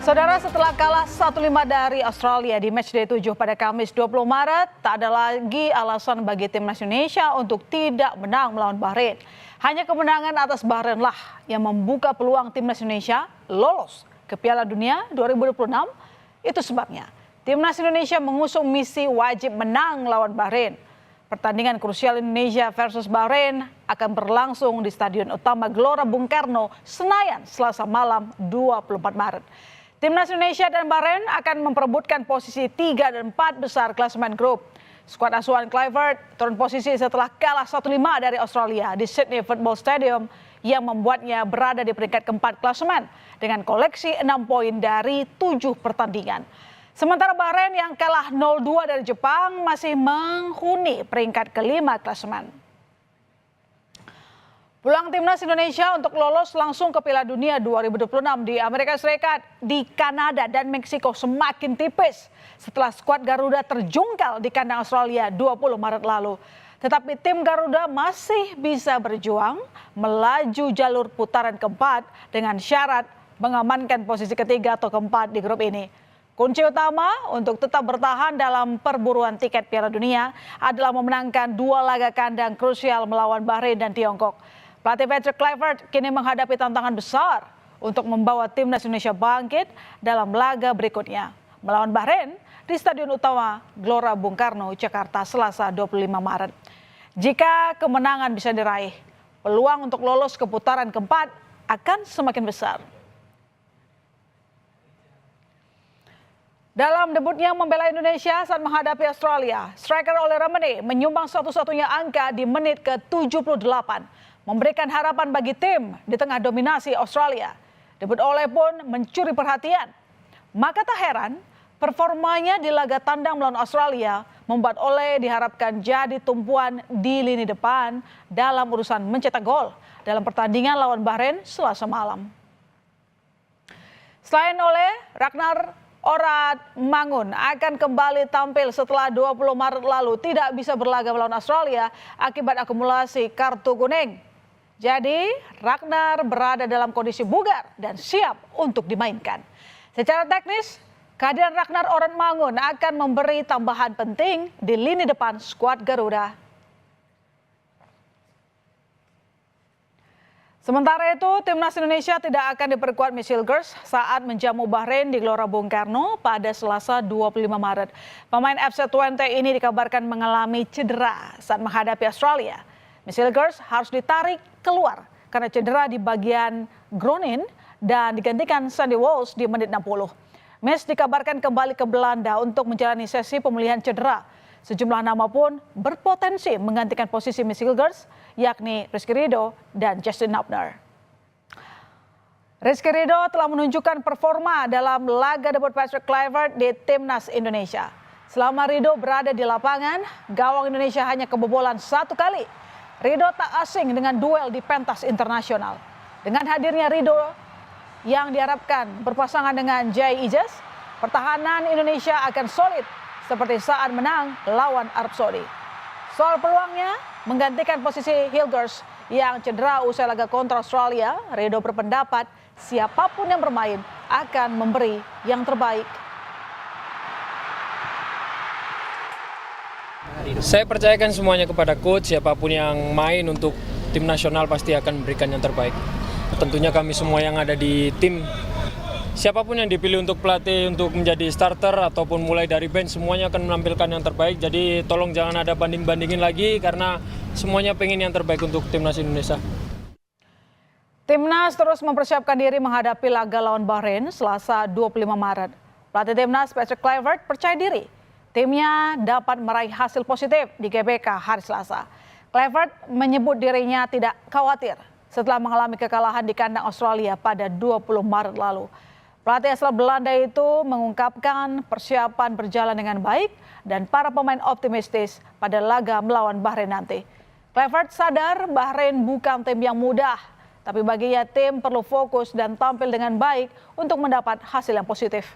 Saudara, setelah kalah 1-5 dari Australia di matchday 7 pada Kamis 20 Maret, tak ada lagi alasan bagi timnas Indonesia untuk tidak menang melawan Bahrain. Hanya kemenangan atas Bahrain lah yang membuka peluang timnas Indonesia lolos ke Piala Dunia 2026. Itu sebabnya timnas Indonesia mengusung misi wajib menang lawan Bahrain. Pertandingan krusial Indonesia versus Bahrain akan berlangsung di Stadion Utama Gelora Bung Karno, Senayan, Selasa malam 24 Maret. Timnas Indonesia dan Bahrain akan memperebutkan posisi 3 dan 4 besar klasemen grup. Skuad asuhan Kluivert turun posisi setelah kalah 1-5 dari Australia di Sydney Football Stadium yang membuatnya berada di peringkat keempat klasemen dengan koleksi 6 poin dari 7 pertandingan. Sementara Bahrain yang kalah 0-2 dari Jepang masih menghuni peringkat kelima klasemen. Peluang timnas Indonesia untuk lolos langsung ke Piala Dunia 2026 di Amerika Serikat, di Kanada dan Meksiko semakin tipis setelah skuad Garuda terjungkal di kandang Australia 20 Maret lalu. Tetapi tim Garuda masih bisa berjuang melaju jalur putaran keempat dengan syarat mengamankan posisi ketiga atau keempat di grup ini. Kunci utama untuk tetap bertahan dalam perburuan tiket Piala Dunia adalah memenangkan 2 laga kandang krusial melawan Bahrain dan Tiongkok. Pelatih Patrick Kluivert kini menghadapi tantangan besar untuk membawa timnas Indonesia bangkit dalam laga berikutnya melawan Bahrain di Stadion Utama Gelora Bung Karno, Jakarta, Selasa 25 Maret. Jika kemenangan bisa diraih, peluang untuk lolos ke putaran keempat akan semakin besar. Dalam debutnya membela Indonesia saat menghadapi Australia, striker Ole Ramene menyumbang satu-satunya angka di menit ke-78. Memberikan harapan bagi tim di tengah dominasi Australia. Debut Ole pun mencuri perhatian. Maka tak heran performanya di laga tandang melawan Australia membuat Ole diharapkan jadi tumpuan di lini depan dalam urusan mencetak gol dalam pertandingan lawan Bahrain Selasa malam. Selain Ole, Ragnar Oratmangun akan kembali tampil setelah 20 Maret lalu tidak bisa berlaga melawan Australia akibat akumulasi kartu kuning. Jadi Ragnar berada dalam kondisi bugar dan siap untuk dimainkan. Secara teknis, kehadiran Ragnar Oratmangun akan memberi tambahan penting di lini depan skuad Garuda. Sementara itu, timnas Indonesia tidak akan diperkuat Midfielders saat menjamu Bahrain di Gelora Bung Karno pada Selasa 25 Maret. Pemain FC Twente ini dikabarkan mengalami cedera saat menghadapi Australia. Midfielders harus ditarik keluar karena cedera di bagian groin dan digantikan Sandy Walsh di menit 60. Mes dikabarkan kembali ke Belanda untuk menjalani sesi pemulihan cedera. Sejumlah nama pun berpotensi menggantikan posisi midfielders, yakni Rizky Ridho dan Justin Hubner. Rizky Ridho telah menunjukkan performa dalam laga debut Patrick Kluivert di timnas Indonesia. Selama Ridho berada di lapangan, gawang Indonesia hanya kebobolan 1 kali. Ridho tak asing dengan duel di pentas internasional. Dengan hadirnya Ridho yang diharapkan berpasangan dengan Jai Ijaz, pertahanan Indonesia akan solid seperti saat menang lawan Arab Saudi. Soal peluangnya menggantikan posisi Hilgers yang cedera usai laga kontra Australia, Ridho berpendapat siapapun yang bermain akan memberi yang terbaik. Saya percayakan semuanya kepada coach, siapapun yang main untuk tim nasional pasti akan memberikan yang terbaik. Tentunya kami semua yang ada di tim, siapapun yang dipilih untuk pelatih untuk menjadi starter ataupun mulai dari bench, semuanya akan menampilkan yang terbaik. Jadi tolong jangan ada banding-bandingin lagi karena semuanya pengen yang terbaik untuk timnas Indonesia. Timnas terus mempersiapkan diri menghadapi laga lawan Bahrain Selasa 25 Maret. Pelatih timnas Patrick Kluivert percaya diri timnya dapat meraih hasil positif di GBK hari Selasa. Kluivert menyebut dirinya tidak khawatir setelah mengalami kekalahan di kandang Australia pada 20 Maret lalu. Pelatih asal Belanda itu mengungkapkan persiapan berjalan dengan baik dan para pemain optimistis pada laga melawan Bahrain nanti. Kluivert sadar Bahrain bukan tim yang mudah, tapi baginya tim perlu fokus dan tampil dengan baik untuk mendapat hasil yang positif.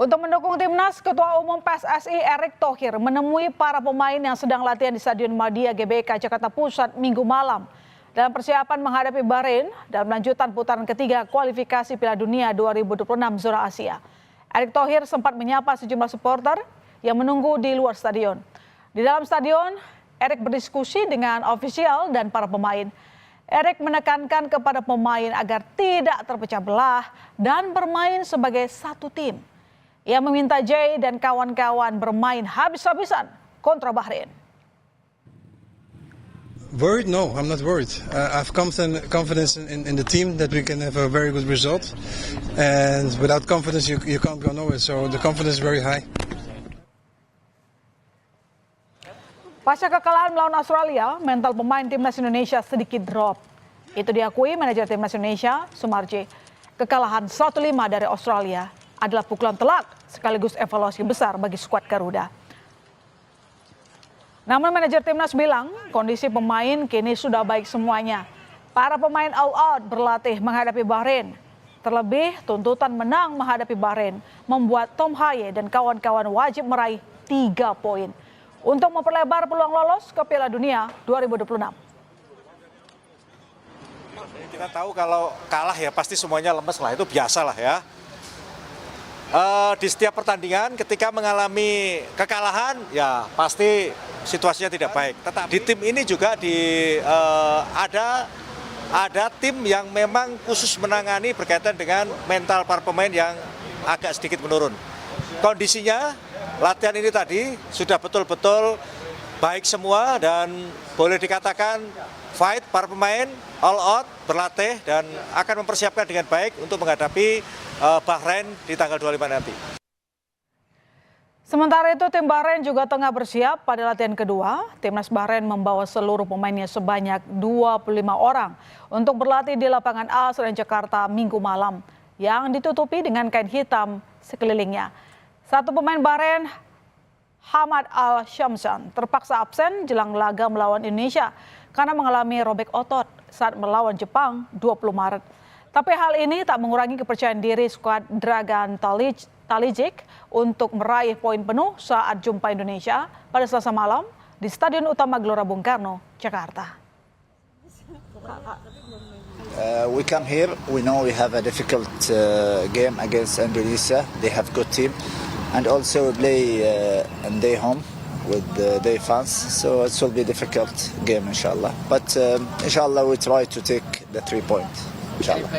Untuk mendukung timnas, Ketua Umum PSSI Erick Thohir menemui para pemain yang sedang latihan di Stadion Madia GBK Jakarta Pusat Minggu malam. dalam persiapan menghadapi Bahrain dalam lanjutan putaran ketiga kualifikasi Piala Dunia 2026 zona Asia. Erick Thohir sempat menyapa sejumlah supporter yang menunggu di luar stadion. Di dalam stadion, Erick berdiskusi dengan ofisial dan para pemain. Erick menekankan kepada pemain agar tidak terpecah belah dan bermain sebagai satu tim. Ia meminta Jay dan kawan-kawan bermain habis-habisan kontra Bahrain. Worried? No, I'm not worried. I've confidence in the team that we can have a very good result. And without confidence, you can't go nowhere. So the confidence is very high. Pasca kekalahan melawan Australia, mental pemain timnas Indonesia sedikit drop. Itu diakui manajer timnas Indonesia, Sumarji. Kekalahan 1-5 dari Australia adalah pukulan telak sekaligus evaluasi besar bagi skuad Garuda. Namun manajer timnas bilang kondisi pemain kini sudah baik semuanya. Para pemain all out berlatih menghadapi Bahrain. Terlebih tuntutan menang menghadapi Bahrain membuat Tom Haye dan kawan-kawan wajib meraih 3 poin untuk memperlebar peluang lolos ke Piala Dunia 2026. Kita tahu kalau kalah ya pasti semuanya lemes lah, itu biasa lah ya. Di setiap pertandingan ketika mengalami kekalahan ya pasti situasinya tidak baik. Tetapi di tim ini juga ada tim yang memang khusus menangani berkaitan dengan mental para pemain yang agak sedikit menurun. Kondisinya latihan ini tadi sudah betul-betul baik semua dan boleh dikatakan fight para pemain all out berlatih dan akan mempersiapkan dengan baik untuk menghadapi Bahrain di tanggal 25 nanti. Sementara itu tim Bahrain juga tengah bersiap pada latihan kedua. Timnas Bahrain membawa seluruh pemainnya sebanyak 25 orang untuk berlatih di lapangan A Senayan Jakarta Minggu malam yang ditutupi dengan kain hitam sekelilingnya. Satu pemain Bahrain, Hamad Al-Shamsan, terpaksa absen jelang laga melawan Indonesia karena mengalami robek otot saat melawan Jepang 20 Maret. Tapi hal ini tak mengurangi kepercayaan diri skuad Dragan Talicic untuk meraih poin penuh saat jumpa Indonesia pada Selasa malam di Stadion Utama Gelora Bung Karno, Jakarta. We come here, we know we have a difficult game against Indonesia. They have good team. And also we play in their home with their fans. So it will be a difficult game, inshallah. But inshallah we try to take the 3 points. Inshallah.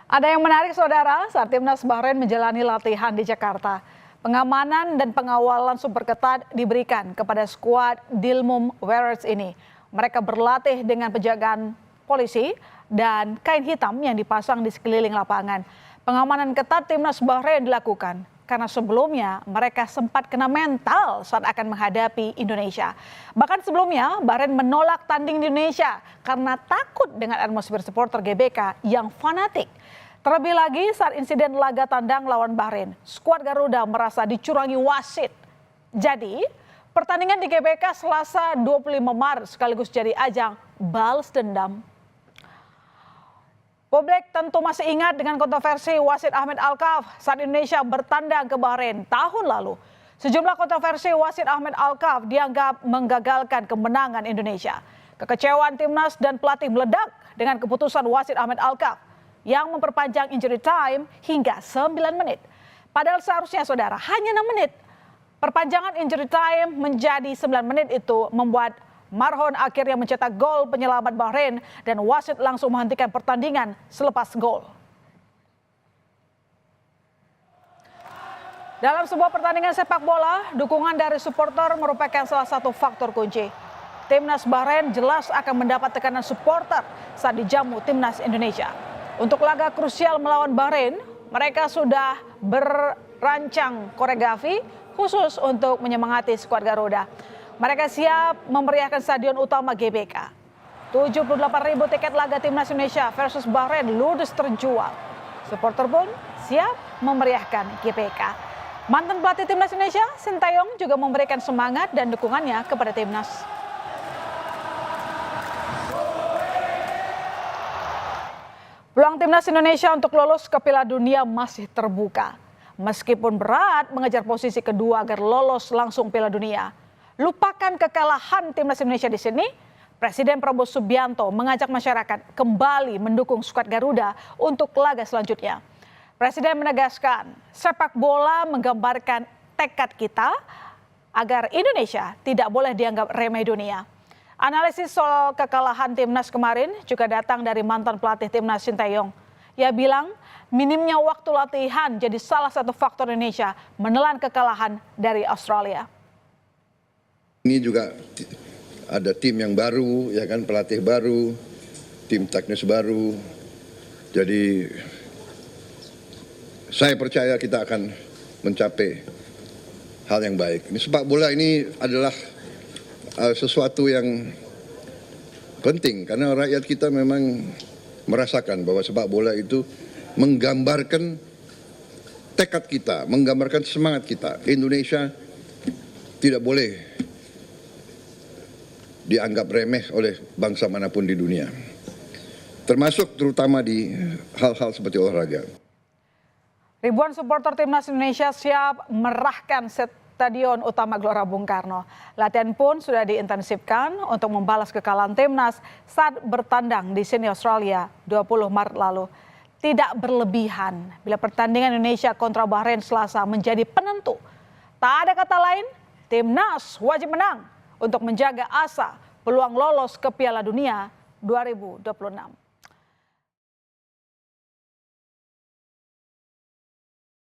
Ada yang menarik saudara saat timnas Bahrain menjalani latihan di Jakarta. Pengamanan dan pengawalan super ketat diberikan kepada skuad Dilmum Wearers ini. Mereka berlatih dengan penjagaan polisi dan kain hitam yang dipasang di sekeliling lapangan. Pengamanan ketat timnas Bahrain dilakukan karena sebelumnya mereka sempat kena mental saat akan menghadapi Indonesia. Bahkan sebelumnya Bahrain menolak tanding di Indonesia karena takut dengan atmosfer supporter GBK yang fanatik. Terlebih lagi saat insiden laga tandang lawan Bahrain, skuad Garuda merasa dicurangi wasit. Jadi pertandingan di GBK Selasa 25 Maret sekaligus jadi ajang balas dendam. Publik tentu masih ingat dengan kontroversi wasit Ahmed Alkaf saat Indonesia bertandang ke Bahrain tahun lalu. Sejumlah kontroversi wasit Ahmed Alkaf dianggap menggagalkan kemenangan Indonesia. Kekecewaan timnas dan pelatih meledak dengan keputusan wasit Ahmed Alkaf yang memperpanjang injury time hingga 9 menit. Padahal seharusnya saudara hanya 6 menit. Perpanjangan injury time menjadi 9 menit itu membuat Marhon akhirnya mencetak gol penyelamat Bahrain dan wasit langsung menghentikan pertandingan selepas gol. Dalam sebuah pertandingan sepak bola, dukungan dari supporter merupakan salah satu faktor kunci. Timnas Bahrain jelas akan mendapat tekanan supporter saat dijamu timnas Indonesia. Untuk laga krusial melawan Bahrain, mereka sudah berancang koreografi khusus untuk menyemangati skuad Garuda. Mereka siap memeriahkan Stadion Utama GBK. 78.000 tiket laga timnas Indonesia versus Bahrain ludes terjual. Supporter pun siap memeriahkan GBK. Mantan pelatih timnas Indonesia, Sintayong juga memberikan semangat dan dukungannya kepada timnas. Peluang timnas Indonesia untuk lolos ke Piala Dunia masih terbuka. Meskipun berat mengejar posisi kedua agar lolos langsung Piala Dunia. Lupakan kekalahan timnas Indonesia di sini, Presiden Prabowo Subianto mengajak masyarakat kembali mendukung skuad Garuda untuk laga selanjutnya. Presiden menegaskan, sepak bola menggambarkan tekad kita agar Indonesia tidak boleh dianggap remeh dunia. Analisis soal kekalahan timnas kemarin juga datang dari mantan pelatih timnas Sinteyong. Ia bilang minimnya waktu latihan jadi salah satu faktor Indonesia menelan kekalahan dari Australia. Ini juga ada tim yang baru, ya kan, pelatih baru, tim teknis baru. Jadi saya percaya kita akan mencapai hal yang baik. Ini sepak bola ini adalah sesuatu yang penting karena rakyat kita memang merasakan bahwa sepak bola itu menggambarkan tekad kita, menggambarkan semangat kita. Indonesia tidak boleh dianggap remeh oleh bangsa manapun di dunia, termasuk terutama di hal-hal seperti olahraga. Ribuan supporter timnas Indonesia siap merahkan Stadion Utama Gelora Bung Karno. Latihan pun sudah diintensifkan untuk membalas kekalahan timnas saat bertandang di Sydney, Australia 20 Maret lalu. Tidak berlebihan bila pertandingan Indonesia kontra Bahrain Selasa menjadi penentu. Tak ada kata lain, timnas wajib menang untuk menjaga asa peluang lolos ke Piala Dunia 2026.